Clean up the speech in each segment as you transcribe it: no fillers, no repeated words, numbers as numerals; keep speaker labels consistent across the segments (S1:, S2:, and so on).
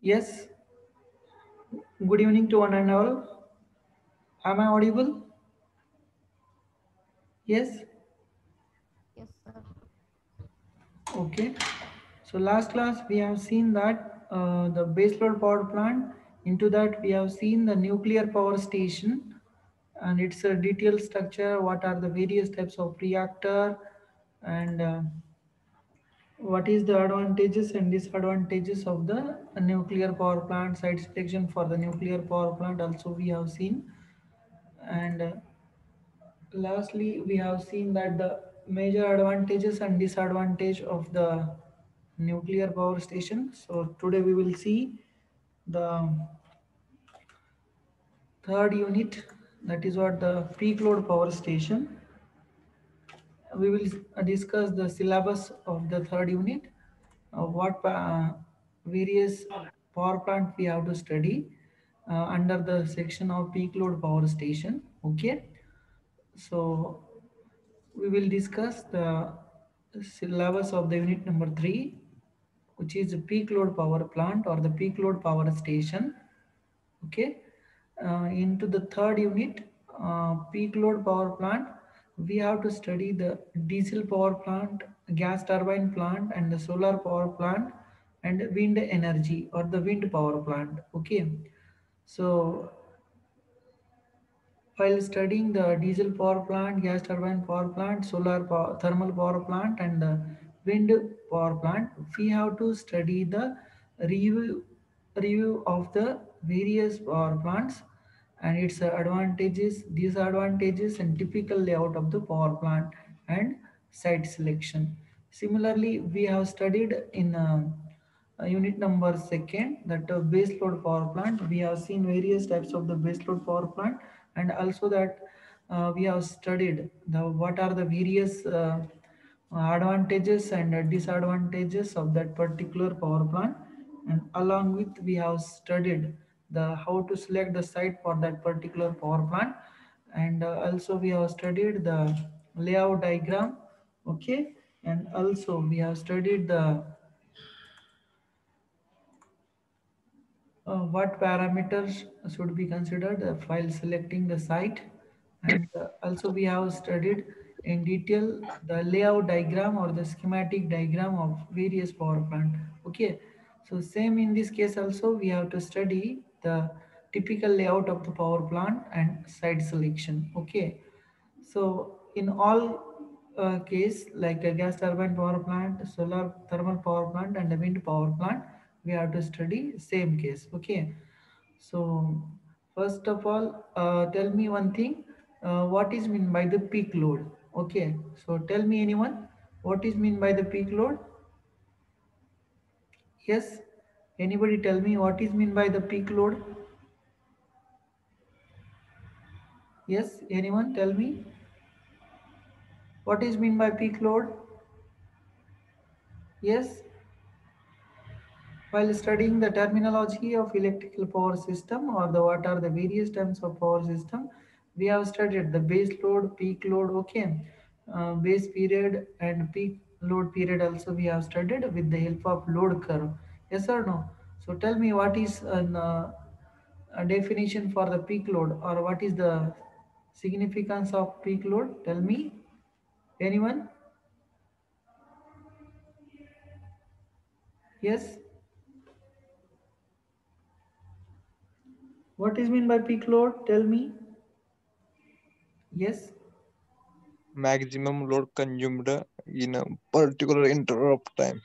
S1: Yes, good evening to one and all. Am I audible? Yes,
S2: Yes, sir.
S1: okay. So last class we have seen that the baseload power plant. Into that we have seen the nuclear power station and its a detailed structure. What are the various types of reactor and what is the advantages and disadvantages of the nuclear power plant? Site selection for the nuclear power plant also we have seen and. Lastly, we have seen that the major advantages and disadvantage of the nuclear power station. So today we will see the third unit, that is what the peak load power station. We will discuss the syllabus of the third unit, what various power plant we have to study under the section of peak load power station. Okay, so we will discuss the syllabus of the unit number 3, which is peak load power plant or the peak load power station. Okay, into the third unit, peak load power plant, we have to study the diesel power plant, gas turbine plant, and the solar power plant, and wind energy or the wind power plant. Okay, so while studying the diesel power plant, gas turbine power plant, solar power, thermal power plant, and the wind power plant, we have to study the review of the various power plants and its advantages, disadvantages, and typical layout of the power plant and site selection. Similarly, we have studied in unit number second, that base load power plant. We have seen various types of the base load power plant, and also that we have studied the what are the various advantages and disadvantages of that particular power plant, and along with we have studied the how to select the site for that particular power plant, and also we have studied the layout diagram. Okay, and also we have studied the what parameters should be considered while selecting the site, and also we have studied in detail the layout diagram or the schematic diagram of various power plant. Okay, so same in this case also we have to study the typical layout of the power plant and site selection. Okay, so in all case like a gas turbine power plant, solar thermal power plant, and a wind power plant, we have to study same case. Okay, so first of all, tell me one thing. What is mean by the peak load? Okay, so tell me anyone, what is mean by the peak load? Yes, anybody tell me what is mean by the peak load? Yes, anyone tell me what is mean by peak load? Yes. While studying the terminology of electrical power system or the what are the various terms of power system, we have studied the base load, peak load, okay, base period and peak load period also we have studied with the help of load curve. Yes or no? So tell me what is a definition for the peak load or what is the significance of peak load? Tell me, anyone? Yes. What is mean by peak load? Tell me. Yes.
S3: Maximum load consumed in a particular interval of time.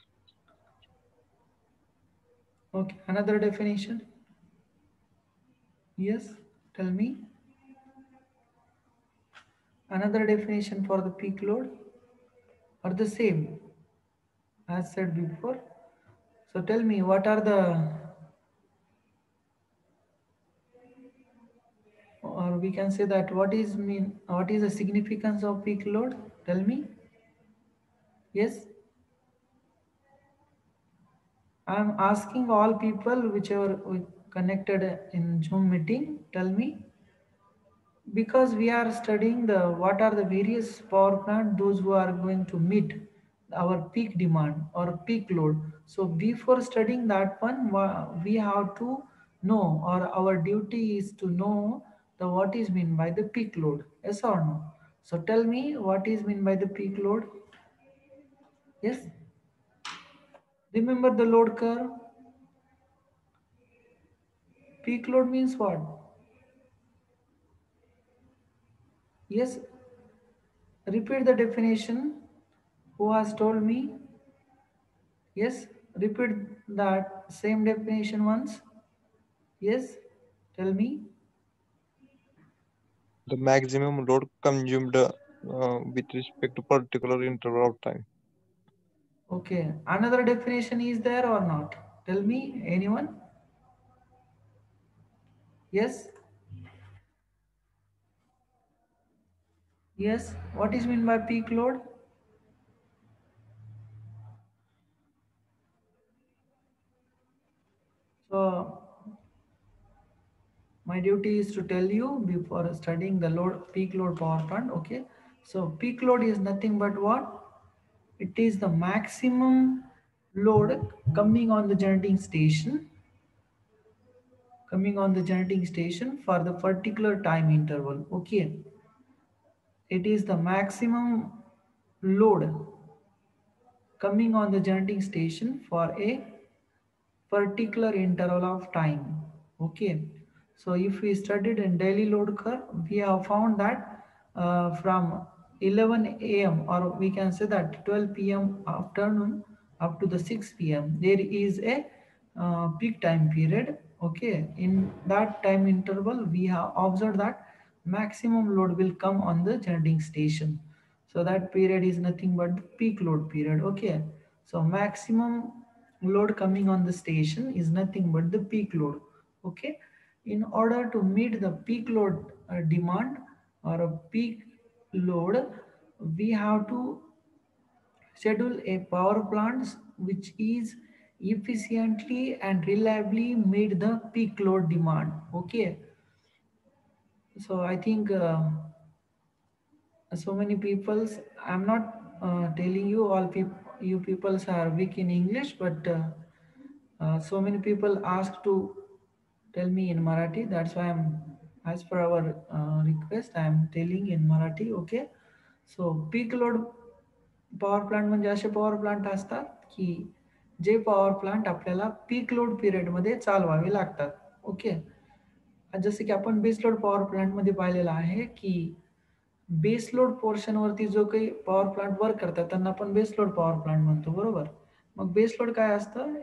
S1: Okay, another definition. Yes, tell me. Another definition for the peak load or the same as said before. So tell me what are the, or we can say that what is the significance of peak load? Tell me. Yes, I am asking all people whichever connected in Zoom meeting. Tell me, because we are studying the what are the various power plant those who are going to meet our peak demand or peak load. So before studying that one, we have to know, or our duty is to know the what is mean by the peak load. Yes or no? So tell me what is mean by the peak load. Yes. Remember the load curve. Peak load means what? Yes. Repeat the definition. Who has told me? Yes. Repeat that same definition once. Yes. Tell me.
S3: The maximum load consumed with respect to particular interval of time.
S1: Okay. Another definition is there or not? Tell me. Anyone? Yes. Yes. What is mean by peak load? So my duty is to tell you before studying the load peak load power plant. Okay. So peak load is nothing but what? It is the maximum load coming on the generating station for the particular time interval. Okay. It is the maximum load coming on the generating station for a particular interval of time. Okay, so if we studied in daily load curve, we have found that from 11 a.m. or we can say that 12 p.m. afternoon up to the 6 p.m. there is a peak time period. Okay, in that time interval we have observed that maximum load will come on the generating station. So that period is nothing but the peak load period. Okay, so maximum load coming on the station is nothing but the peak load. Okay, in order to meet the peak load demand or a peak load, we have to schedule a power plant which is efficiently and reliably meet the peak load demand. Okay, so I think so many peoples, I'm not telling you all people, you peoples are weak in English, but so many people ask to tell me in Marathi. That's why I'm, as per our request, I'm telling in Marathi. Okay, so peak load power plant म्हणजे असे power plant असतात की जे power plant आपल्याला peak load पिरियडमध्ये चालवावे लागतात. Okay, जसं की आपण बेस लोड पॉवर प्लांटमध्ये पाहिलेलं आहे की बेस लोड पोर्शनवरती जो काही पॉवर प्लांट वर्क करतात त्यांना आपण बेस लोड पॉवर प्लांट म्हणतो, बरोबर. मग बेस लोड काय असतं?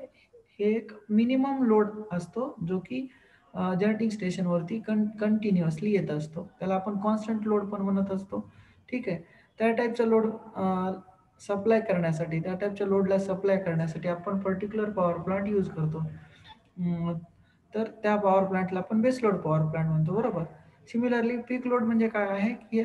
S1: हे एक मिनिमम लोड असतो जो की जनरेटिंग स्टेशनवरती कंटिन्युअसली येत असतो. त्याला आपण कॉन्स्टंट लोड पण म्हणत असतो. ठीक आहे, त्या टाईपचा लोड सप्लाय करण्यासाठी, त्या टाईपच्या लोडला सप्लाय करण्यासाठी आपण पर्टिक्युलर पॉवर प्लांट यूज करतो. तर त्या पॉवर प्लांटला आपण बेस लोड पॉवर प्लांट म्हणतो, बरोबर. सिमिलरली पीक लोड म्हणजे काय आहे की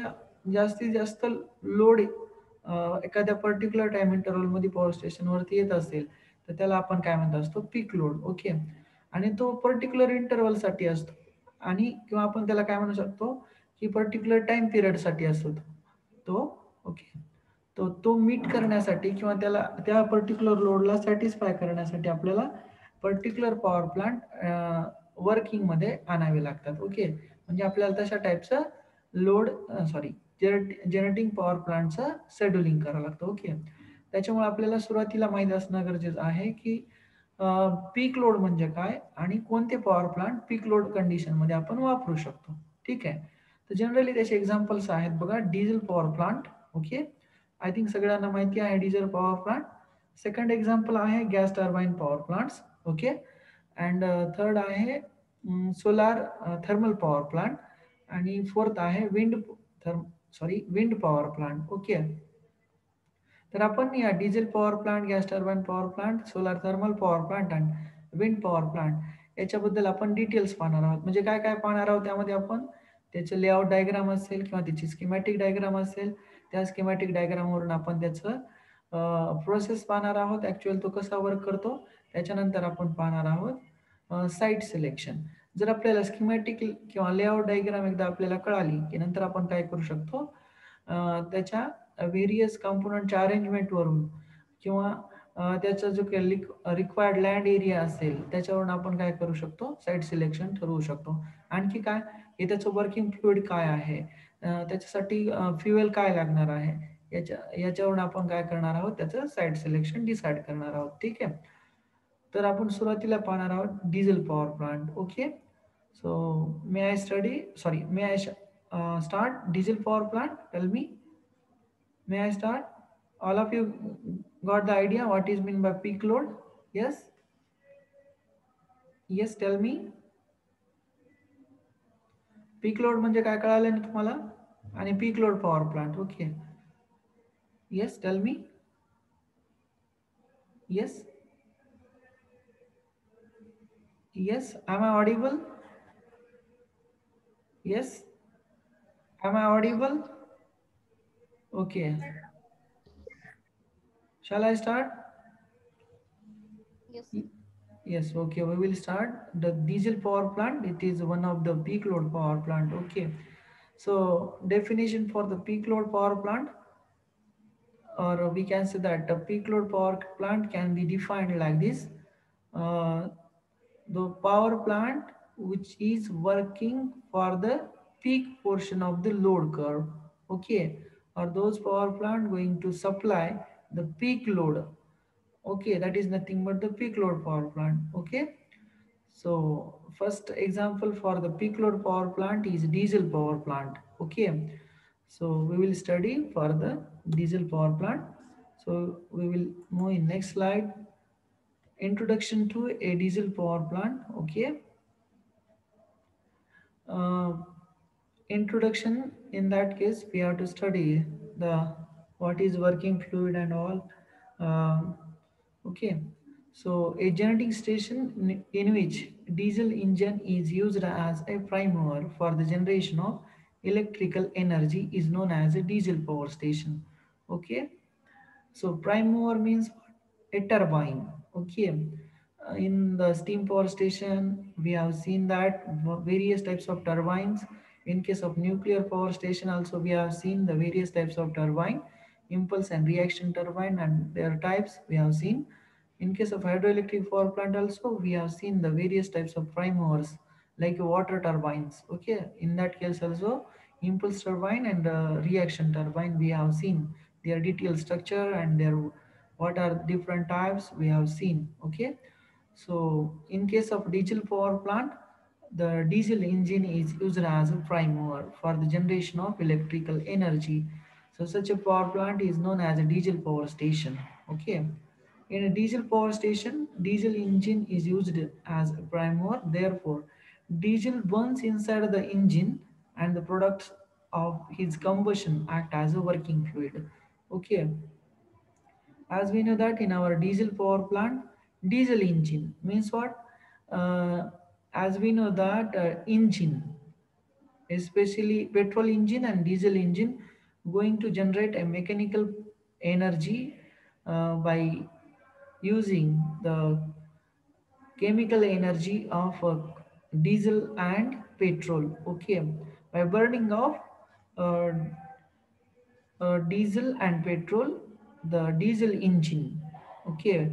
S1: जास्तीत जास्त लोड एखाद्या पर्टिक्युलर टाइम इंटरव्हलमध्ये पॉवर स्टेशनवरती येत असेल तर त्याला आपण काय म्हणत असतो? Peak load. ओके, आणि तो पर्टिक्युलर इंटरव्हलसाठी असतो आणि किंवा आपण त्याला काय म्हणू शकतो की पर्टिक्युलर टाइम पिरियडसाठी असतो तो. ओके, तो मीट करण्यासाठी किंवा त्याला त्या पर्टिक्युलर लोडला सॅटिस्फाय करण्यासाठी आपल्याला पर्टिक्युलर पॉवर प्लांट वर्किंगमध्ये आणावे लागतात. ओके, म्हणजे आपल्याला तशा टाईपचं लोड जनरेटिंग पॉवर प्लांटचं शेड्युलिंग करावं लागतं. ओके, त्याच्यामुळे आपल्याला सुरुवातीला माहीत असणं गरजेचं आहे की पीक लोड म्हणजे काय आणि कोणते पॉवर प्लांट पीक लोड कंडिशनमध्ये आपण वापरू शकतो. ठीक आहे, तर जनरली त्याचे एक्झाम्पल्स आहेत बघा. Diesel power plant. Okay, I think सगळ्यांना माहिती आहे diesel power plant. Second example आहे gas turbine power plants. Okay, and third आहे सोलार थर्मल पॉवर प्लांट आणि फोर्थ आहे विंड पॉवर प्लांट. ओके, तर आपण या diesel power plant, gas turbine power plant, solar thermal power plant आणि wind power plant याच्याबद्दल आपण डिटेल्स पाहणार आहोत. म्हणजे काय काय पाहणार आहोत त्यामध्ये आपण? त्याचं लेआउट डायग्राम असेल किंवा त्याची स्कीमॅटिक डायग्राम असेल, त्या स्कीमॅटिक डायग्रामवरून आपण त्याचं प्रोसेस पाहणार आहोत, ॲक्च्युअल तो कसा वर्क करतो. त्याच्यानंतर आपण पाहणार आहोत साईट सिलेक्शन. जर आपल्याला स्कीमॅटिक किंवा लेआउट डायग्राम एकदा आपल्याला कळाली की नंतर आपण काय करू शकतो, त्याच्या व्हेरियस कंपोनंटच्या अरेंजमेंटवरून किंवा त्याचा जो काही रिक्वायर्ड लँड एरिया असेल त्याच्यावरून आपण काय करू शकतो, साईट सिलेक्शन ठरवू शकतो. आणखी काय, हे त्याचं वर्किंग फ्लुइड काय आहे, त्याच्यासाठी फ्युएल काय लागणार आहे, याच्यावरून आपण काय करणार आहोत, त्याचं साईट सिलेक्शन डिसाईड करणार आहोत. ठीक आहे. तर आपण सुरुवातीला पाहणार आहोत diesel power plant. Okay. So may I start diesel power plant? Tell me. May I start? All of you got the idea what is meant by peak load? Yes? Yes, tell me. Peak load म्हणजे काय कळालं ना तुम्हाला? आणि peak load power plant. Okay. Yes, tell me. Yes? Yes, am I audible? Yes? Am I
S2: Yes,
S1: audible? Okay. Shall I start?
S2: yes,
S1: Yes, okay, we will start. The diesel power plant, it is one of the peak load power plant. Okay. So definition for the peak load power plant, or we can say that a peak load power plant can be defined like this. Uh, the power plant which is working for the peak portion of the load curve. Okay. Or those power plant going to supply the peak load. Okay, that is nothing but the peak load power plant. Okay. So first example for the peak load power plant is diesel power plant. Okay. So we will study for the diesel power plant. So we will move in next slide. Introduction to a diesel power plant. Okay. Uh, Introduction, in that case we have to study the what is working fluid and all. Okay. So a generating station in which diesel engine is used as a prime mover for the generation of electrical energy is known as a diesel power station. Okay. So prime mover means a turbine. Okay. In the steam power station, we have seen that various types of turbines. In case of nuclear power station, also we have seen the various types of turbine, impulse and reaction turbine, and their types we have seen. In case of hydroelectric power plant, also we have seen the various types of prime movers like water turbines. Okay, in that case also impulse turbine and reaction turbine we have seen their detailed structure and their what are different types we have seen. Okay, so in case of diesel power plant, the diesel engine is used as a prime mover for the generation of electrical energy. So such a power plant is known as a diesel power station. Okay. In a diesel power station, diesel engine is used as a prime mover. Therefore, diesel burns inside the engine and the products of his combustion act as a working fluid. Okay. As we know that in our diesel power plant, diesel engine means what? As we know that engine, especially petrol engine and diesel engine, going to generate a mechanical energy by using the chemical energy of diesel and petrol. Okay, by burning of uh, diesel and petrol, the diesel engine. Okay,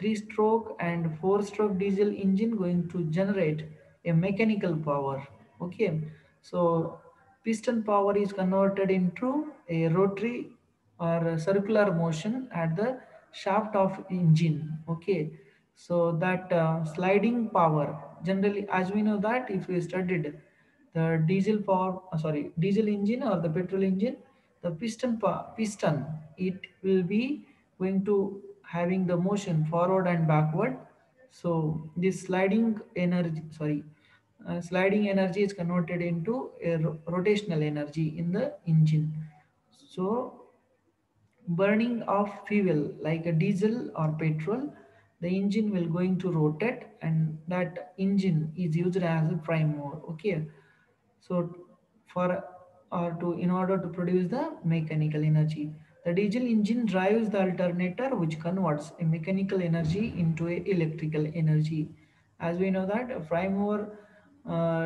S1: 3-stroke and 4-stroke diesel engine going to generate a mechanical power. Okay, so piston power is converted into a rotary or a circular motion at the shaft of engine. Okay, so that sliding power, generally as we know that if we studied the diesel power diesel engine or the petrol engine, the piston, it will be going to having the motion forward and backward. So this sliding energy is converted into a rotational energy in the engine. So burning of fuel like a diesel or petrol, the engine will going to rotate and that engine is used as a prime mover. Okay, so for or to in order to produce the mechanical energy, the diesel engine drives the alternator which converts a mechanical energy into a electrical energy. As we know that a prime mover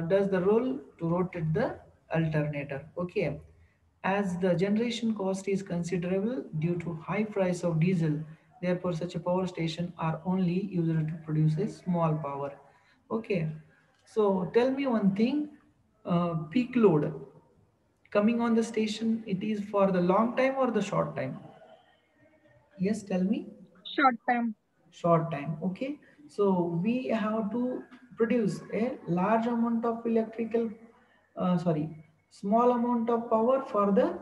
S1: does the role to rotate the alternator. Okay, as the generation cost is considerable due to high price of diesel, Therefore, such a power station are only used to produce a small power. Okay. So tell me one thing, peak load coming on the station, it is for the long time or the short time? Yes, tell me.
S4: Short time.
S1: Short time. Okay. So we have to produce a large amount of electrical, sorry, small amount of power for the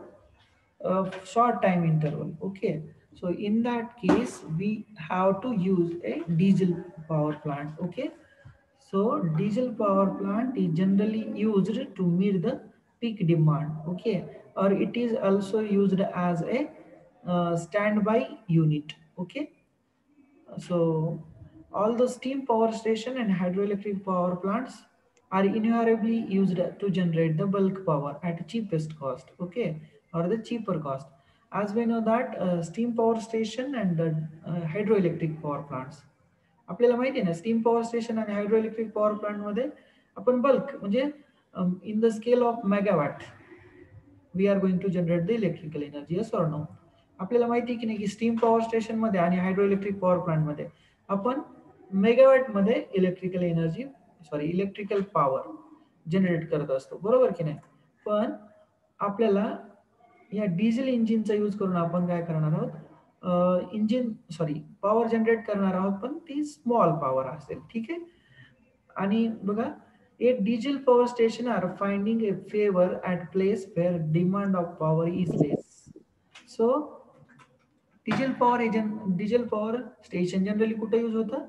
S1: short time interval. Okay. So in that case, we have to use a diesel power plant. Okay. So diesel power plant is generally used to meet the peak demand. Okay. Or it is also used as a standby unit. Okay. So all the steam power station and hydroelectric power plants are invariably used to generate the bulk power at cheapest cost, okay, or the cheaper cost. As we know that steam power station and hydroelectric power plants, आपल्याला माहिती आहे ना steam power station आणि हायड्रोइलेक्ट्रिक power plant मध्ये आपण bulk म्हणजे in the scale of megawatt we are going to generate the electrical energy yes or no. आपल्याला माहिती आहे की नाही की स्टीम पॉवर स्टेशन मध्ये आणि हायड्रोइलेक्ट्रिक पॉवर प्लांट मध्ये आपण मेगावॅट मध्ये electrical energy sorry electrical power generate करत असतो बरोबर की नाही. पण आपल्याला या डिझेल इंजिनचा यूज करून आपण काय करणार आहोत इंजिन सॉरी पॉवर जनरेट करणार आहोत पण ती स्मॉल पॉवर असेल ठीक आहे. आणि बघा a diesel power station are finding a favor at place where demand of power is less. So diesel power station generally कुठे यूज होतं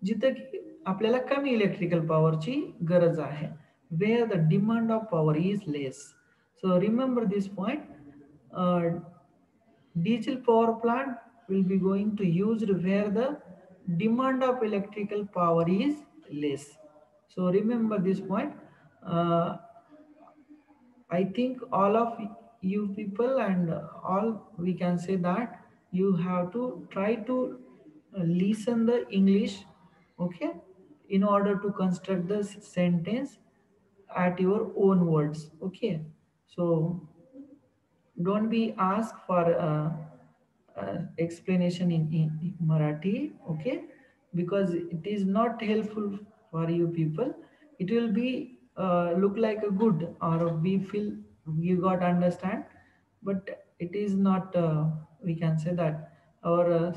S1: जिथं की आपल्याला कमी इलेक्ट्रिकल पॉवरची गरज आहे where the demand of power is less. So remember this point diesel power plant will be going to used where the demand of electrical power is less. So remember this point. uh, I think all of you people and all we can say that you have to try to listen the English, okay, in order to construct the sentence at your own words, okay. So don't be asked for explanation in Marathi, okay, because it is not helpful for you people. It will be look like a good or we feel you got understand, but it is not. We can say that our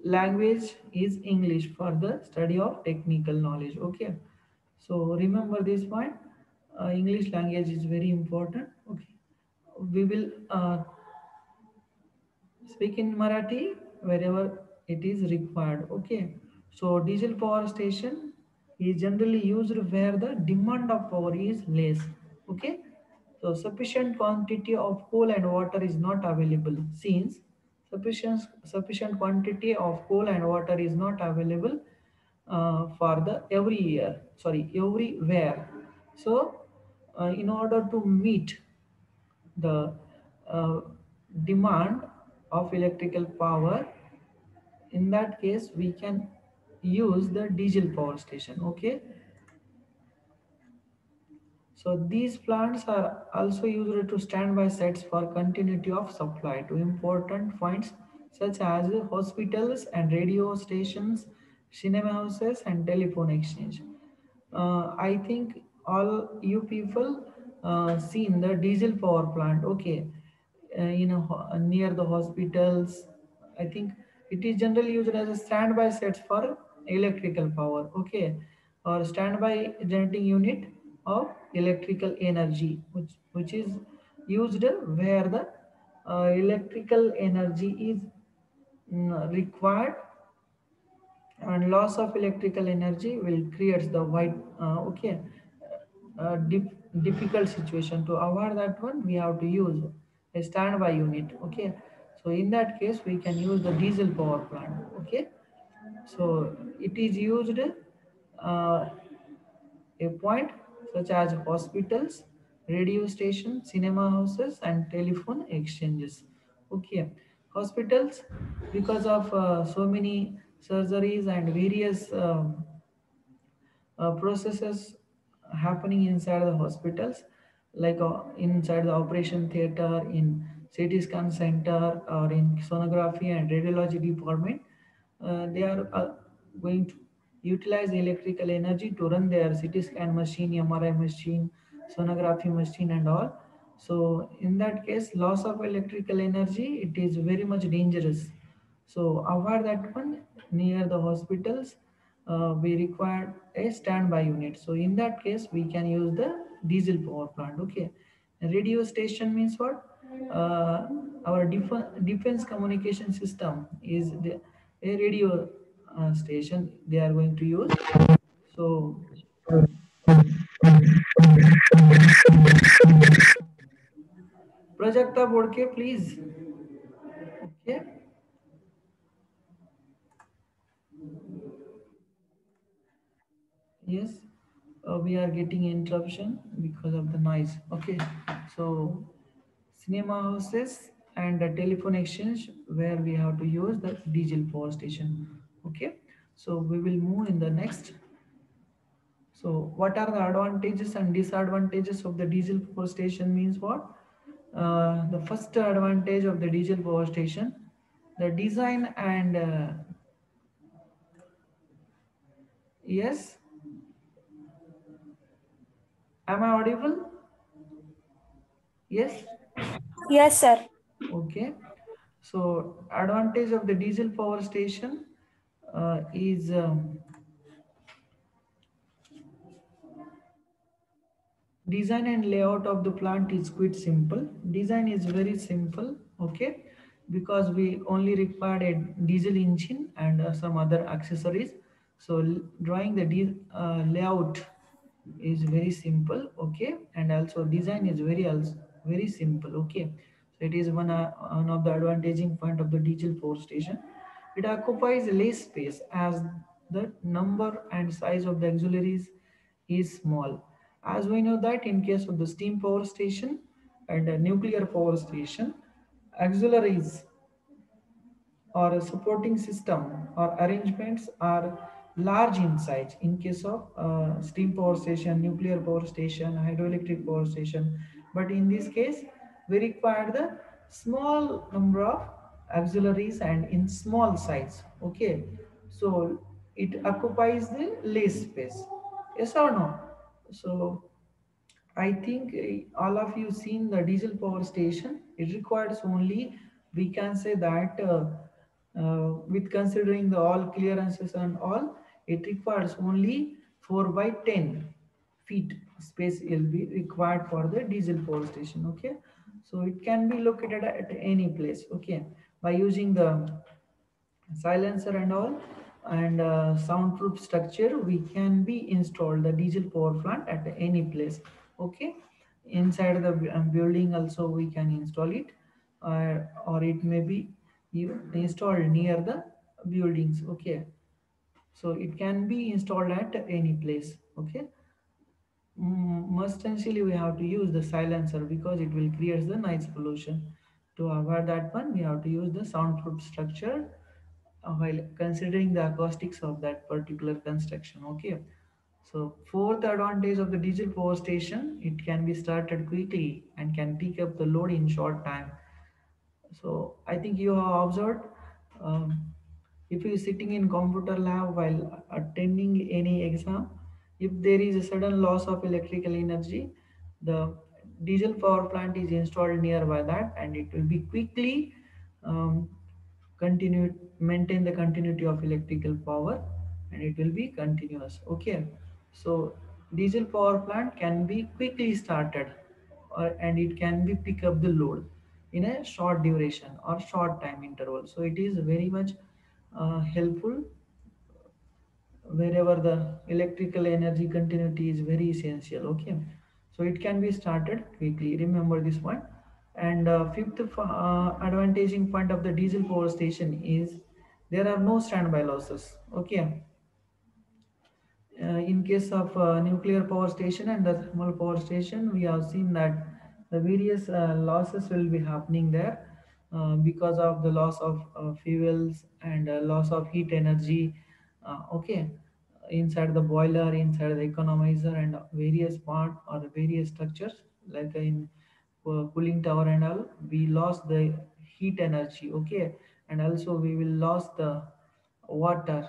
S1: language is English for the study of technical knowledge, okay. So remember this point. English language is very important, okay. We will speak in Marathi wherever it is required. Okay. So diesel power station is generally used where the demand of power is less. Okay. So sufficient quantity of coal and water is not available since sufficient quantity of coal and water is not available for the every year. Sorry, everywhere. So in order to meet the uh, demand of electrical power, in that case we can use the diesel power station, okay. So these plants are also used to standby sets for continuity of supply to important points such as hospitals and radio stations, cinema houses and telephone exchange. I think all you people seen the diesel power plant, okay, near the hospitals. I think it is generally used as a standby sets for electrical power, okay, or standby generating unit of electrical energy, which is used where the electrical energy is required and loss of electrical energy will create the white okay difficult situation. To avoid that one we have to use a standby unit, okay. So in that case we can use the diesel power plant, okay. So it is used a point such as hospitals, radio stations, cinema houses, and telephone exchanges. Okay, hospitals because of so many surgeries and various processes happening inside the hospitals, like inside the operation theater, in CT scan center or in sonography and radiology department, they are going to utilize electrical energy to run their CT scan machine, MRI machine, sonography machine and all. So in that case, loss of electrical energy, it is very much dangerous. So avoid that one. Near the hospitals, we require a standby unit. So in that case, we can use the diesel power plant. Okay. Radio station means what? Our defense communication system is a radio station they are going to use. So Prajakta Bodke, please. Okay. Yes. We are getting interruption because of the noise. Okay. So cinema houses and the telephone exchange where we have to use the diesel power station. Okay. So we will move in the next. So what are the advantages and disadvantages of the diesel power station means what? The first advantage of the diesel power station, the design and yes, am I audible? Yes.
S4: Yes, sir.
S1: Okay. So advantage of the diesel power station is design and layout of the plant is quite simple. Design is very simple, okay, because we only required a diesel engine and some other accessories. So drawing the layout is very simple, okay, and also design is very simple, okay. So it is one of the advantaging point of the diesel power station. It occupies less space as the number and size of the auxiliaries is small. As we know that in case of the steam power station and a nuclear power station, auxiliaries or a supporting system or arrangements are large in size. In case of steam power station, nuclear power station, hydroelectric power station, but in this case we require the small number of auxiliaries and in small size, okay. So it occupies the less space, yes or no? So I think all of you seen the diesel power station. It requires only, we can say that with considering the all clearances and all, it requires only 4 by 10 feet space will be required for the diesel power station. Okay, so it can be located at any place. Okay, by using the silencer and all and soundproof structure, we can be installed the diesel power plant at any place, okay. Inside the building also we can install it, or it may be installed near the buildings, okay. So it can be installed at any place, okay. Must essentially we have to use the silencer because it will create the noise pollution. To avoid that one, we have to use the soundproof structure while considering the acoustics of that particular construction, okay. So fourth advantage of the diesel power station, it can be started quickly and can pick up the load in short time. So I think you have observed, um, if you sitting in computer lab while attending any exam, if there is a sudden loss of electrical energy, the diesel power plant is installed nearby that and it will be quickly um, continue maintain the continuity of electrical power and it will be continuous, okay. So diesel power plant can be quickly started and it can be pick up the load in a short duration or short time interval. So it is very much helpful wherever the electrical energy continuity is very essential, okay. So it can be started quickly, remember this one. And fifth advantaging point of the diesel power station is there are no standby losses, okay. In case of nuclear power station and the thermal power station, we have seen that the various losses will be happening there because of the loss of fuels and loss of heat energy, okay, inside the boiler, inside the economizer and various part or various structures like in cooling tower and all, we lost the heat energy, okay, and also we will lost the water,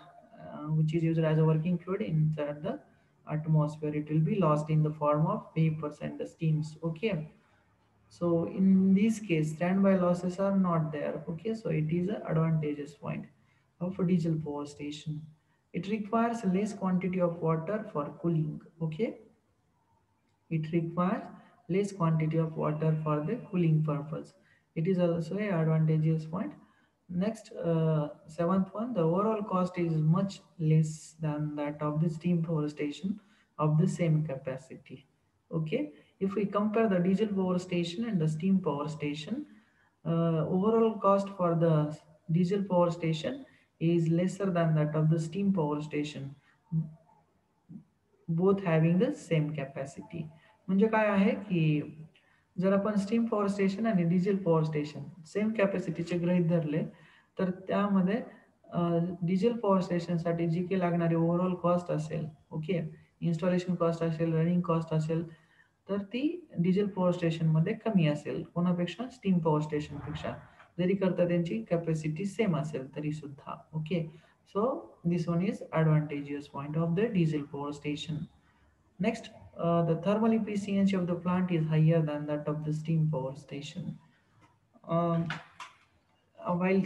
S1: which is used as a working fluid inside the atmosphere. It will be lost in the form of vapors and the steams, okay. So in this case, standby losses are not there, okay. So it is an advantageous point of a diesel power station. It requires less quantity of water for cooling, okay. It requires less quantity of water for the cooling purpose. It is also a advantageous point. Next, seventh one, the overall cost is much less than that of the steam power station of the same capacity. Okay, if we compare the diesel power station and the steam power station, overall cost for the diesel power station is lesser than that of the steam power station, both having the same capacity. म्हणजे काय आहे की जर आपण steam power station आणि diesel power station same कॅपॅसिटीचे गृहीत धरले, तर त्यामध्ये डिझेल पॉवर स्टेशनसाठी जी काही लागणारी ओव्हरऑल कॉस्ट असेल, ओके, इन्स्टॉलेशन कॉस्ट असेल, रनिंग कॉस्ट असेल, तर ती डिझेल पॉवर स्टेशनमध्ये कमी असेल कोणापेक्षा, स्टीम पॉवर स्टेशनपेक्षा, जरी करता त्यांची कॅपॅसिटी सेम असेल तरी सुद्धा, okay. So this one is advantageous point of the diesel power station. Next, the thermal efficiency of the plant is higher than that of the steam power station. Um, while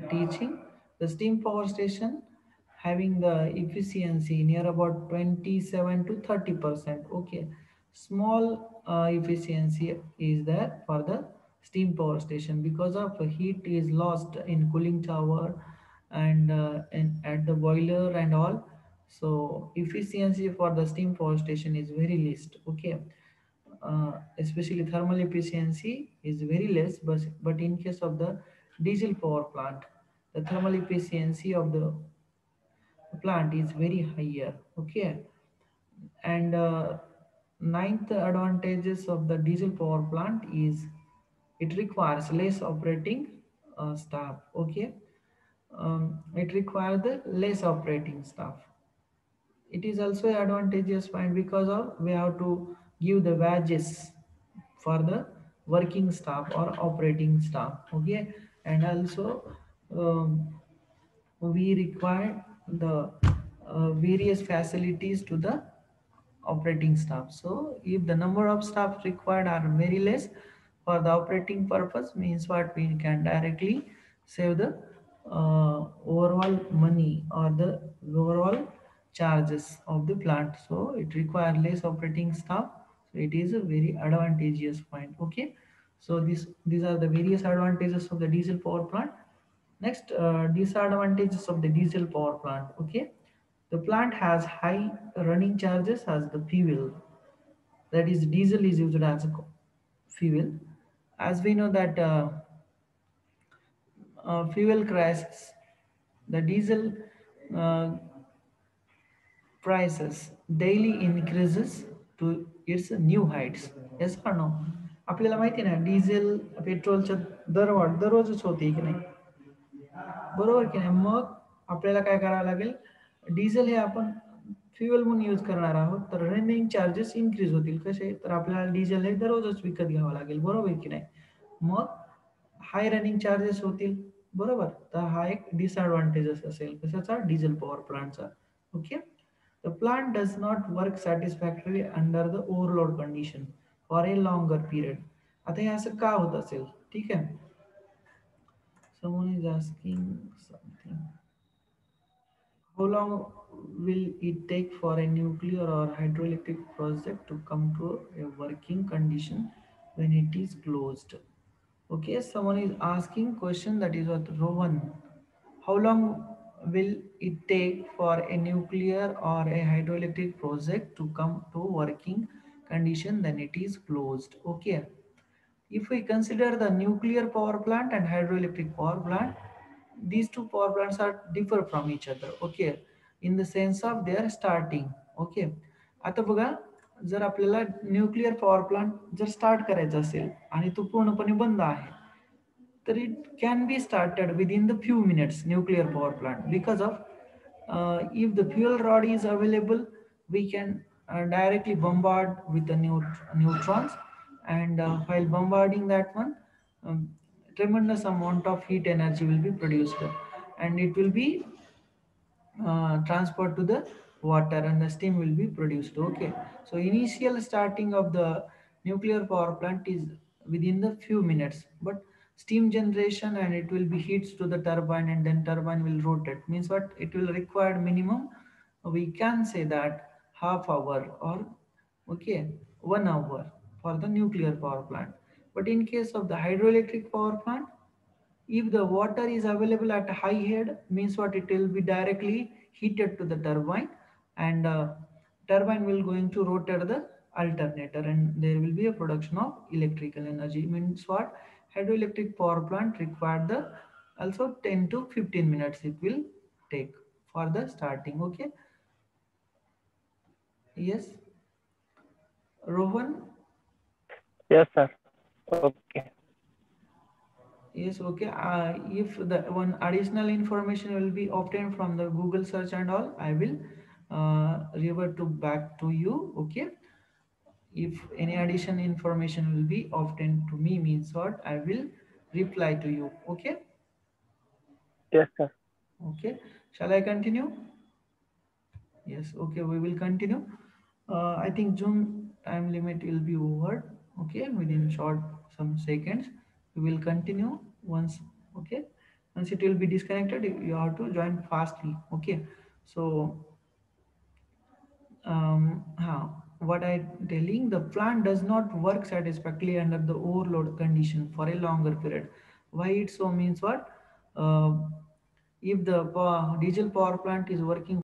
S1: teaching, the steam power station having the efficiency near about 27 to 30%. Okay, small efficiency is there for the steam power station because of heat is lost in cooling tower and at the boiler and all. So efficiency for the steam power station is very least. Okay, especially thermal efficiency is very less, but in case of the diesel power plant, the thermal efficiency of the plant is very higher, okay. And ninth advantages of the diesel power plant is it requires less operating staff, okay. It requires the less operating staff. It is also advantageous point because of we have to give the wages for the working staff or operating staff, okay. And also um, we require the various facilities to the operating staff. So if the number of staff required are very less for the operating purpose, means what, we can directly save the overall money or the overall charges of the plant. So it requires less operating staff. So it is a very advantageous point, okay. So these are the various advantages of the diesel power plant. Next, disadvantages of the diesel power plant, okay. The plant has high running charges as the fuel. That is, diesel is used as a fuel. As we know that fuel crisis, the diesel uh, prices daily increases to its new heights. Yes or no? आपल्याला माहिती ना, diesel पेट्रोलच्या दरवाढ दररोजच होते की नाही, बरोबर की नाही. मग आपल्याला काय करावं लागेल, डिझेल हे आपण फ्युएल म्हणून यूज करणार आहोत, तर रनिंग चार्जेस इन्क्रीज होतील. कसे, तर आपल्याला डिझेल हे दररोजच विकत घ्यावं लागेल, बरोबर की नाही. मग हाय रनिंग चार्जेस होतील, बरोबर. तर हा एक डिसएडव्हान्टेजेस असेल कशाचा, डिझेल पॉवर प्लांटचा, okay. The plant does not work satisfactory under the overload condition for a longer period. आता हे असं का होत असेल, ठीक आहे. Someone is asking something. How long will it take for a nuclear or hydroelectric project to come to a working condition when it is closed? Okay, someone is asking question, that is what Rohan. How long will it take for a nuclear or a hydroelectric project to come to working condition then it is closed? Okay. If we consider the nuclear power plant and hydroelectric power plant, these two power plants are differ from each other, okay, in the sense of their starting, okay. आता बघा, जर आपल्याला nuclear power plant जर start करायचा असेल आणि तो पूर्णपणे बंद आहे, तर it can be started within the few minutes, nuclear power plant, because of if the fuel rod is available, we can directly bombard with the neutrons, and while bombarding that one, tremendous amount of heat energy will be produced, and it will be transferred to the water, and the steam will be produced. Okay, so initial starting of the nuclear power plant is within the few minutes, but steam generation and it will be heats to the turbine, and then turbine will rotate, means what, it will require minimum, we can say that half hour, or okay, 1 hour for the nuclear power plant. But in case of the hydroelectric power plant, if the water is available at a high head, means what, it will be directly heated to the turbine, and turbine will going to rotate the alternator, and there will be a production of electrical energy. Means what, hydroelectric power plant required the also 10 to 15 minutes it will take for the starting. Okay, yes, Rohan.
S4: Yes, sir. Okay.
S1: Yes, okay. If the one additional information will be obtained from the Google search and all, I will revert to back to you. Okay. If any additional information will be obtained to me, means what, I will reply to you. Okay.
S4: Yes, sir.
S1: Okay. Shall I continue? Yes. Okay. We will continue. I think Zoom time limit will be over. Okay. Within short some seconds, we will continue once. Okay. Once it will be disconnected, you have to join fastly. Okay. So, what I telling, the plant does not work satisfactorily under the overload condition for a longer period. Why it so, means what? Uh, if the diesel power plant is working